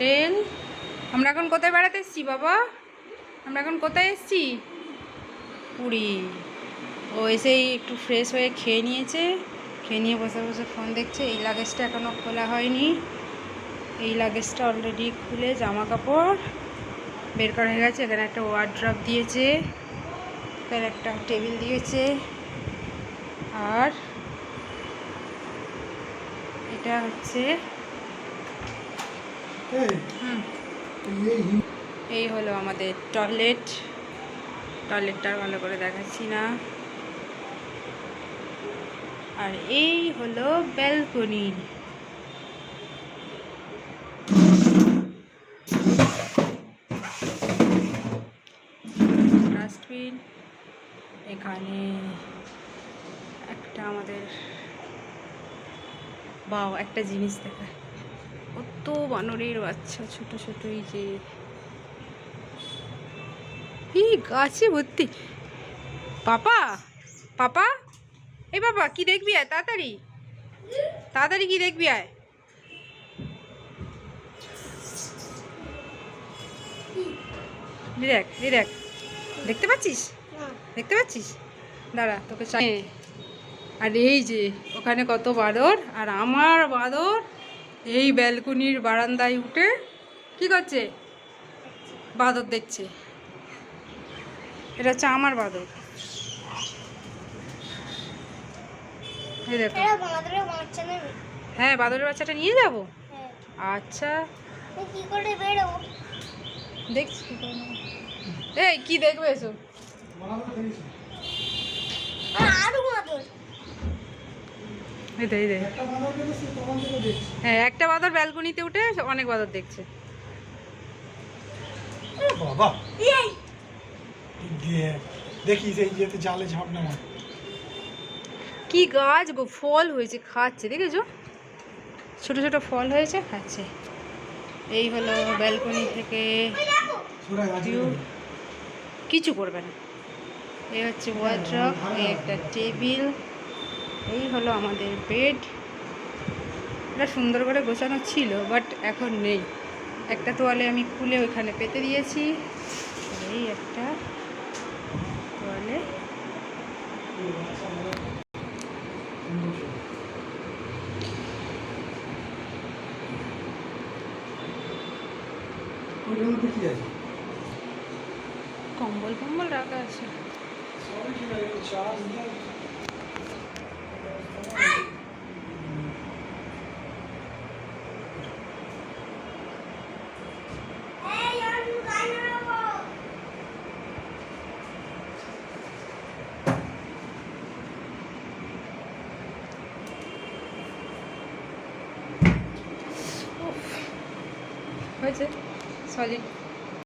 Hotel. আমরা এখন কোথায় বেড়াতে এসেছি বাবা? আমরা এখন কোথায় এসেছি? পুরী। ও এসেই একটু ফ্রেশ হয়ে খেয়ে নিয়েছে, খেয়ে নিয়ে বসে বসে ফোন দেখছে। এই লাগেজটা এখনও খোলা হয়নি। এই লাগেজটা অলরেডি খুলে জামা কাপড় বের করা হয়ে গেছে। এখানে একটা ওয়ার্ড্রপ দিয়েছে, এখানে একটা টেবিল দিয়েছে, আর এটা হচ্ছে এই হলো আমাদের টয়লেট। টয়লেটটা ভালো করে দেখাচ্ছি না। আর এই হলো ব্যালকনি। ডাস্টবিন। এখানে একটা আমাদের বাও একটা জিনিস দেখায়, কত বানরের বাচ্চা ছোট ছোট। এই যে এই গাছে ভর্তি। পাপা পাপা এই বাবা কি দেখবি? আয় তাড়াতাড়ি, তাড়াতাড়ি কি দেখবি? আয়। দেখ এই দেখ, দেখতে পাচ্ছিস? দেখতে পাচ্ছিস? দাঁড়া তোকে চাই। আর এই যে ওখানে কত বাঁদর, আর আমার বাঁদর এই ব্যালকনির বারান্দায় উঠে কি করছে? বাঁদর দেখছে। এটা হচ্ছে আমার বাঁদর। এই দেখো। হ্যাঁ বাঁদরের বাচ্চাটা নিয়ে যাবো। আচ্ছা দেখছি এই কি দেখবে এসো। হ্যাঁ একটা বাঁদর ব্যালকনিতে উঠে অনেক বাঁদর দেখছে। বাবা দেখিস এই যেতে জালে ঝাঁপ না। কি গাছ গো, ফল হয়েছে, খাচ্ছে দেখেছো? ছোট ছোট ফল হয়েছে, খাচ্ছে। এই হলো ব্যালকনি থেকে কিছু করবে না। এই হচ্ছে ওয়ার্ড্রপ, এই একটা টেবিল, এই হলো আমাদের বেড। এটা সুন্দর করে গোছানো ছিল বাট এখন নেই। একটা তোয়ালে আমি খুলে ওইখানে পেতে দিয়েছি। এই একটা তোয়ালে। কম্বল ফম্বল রাখা আছে। হয়েছে সলিড।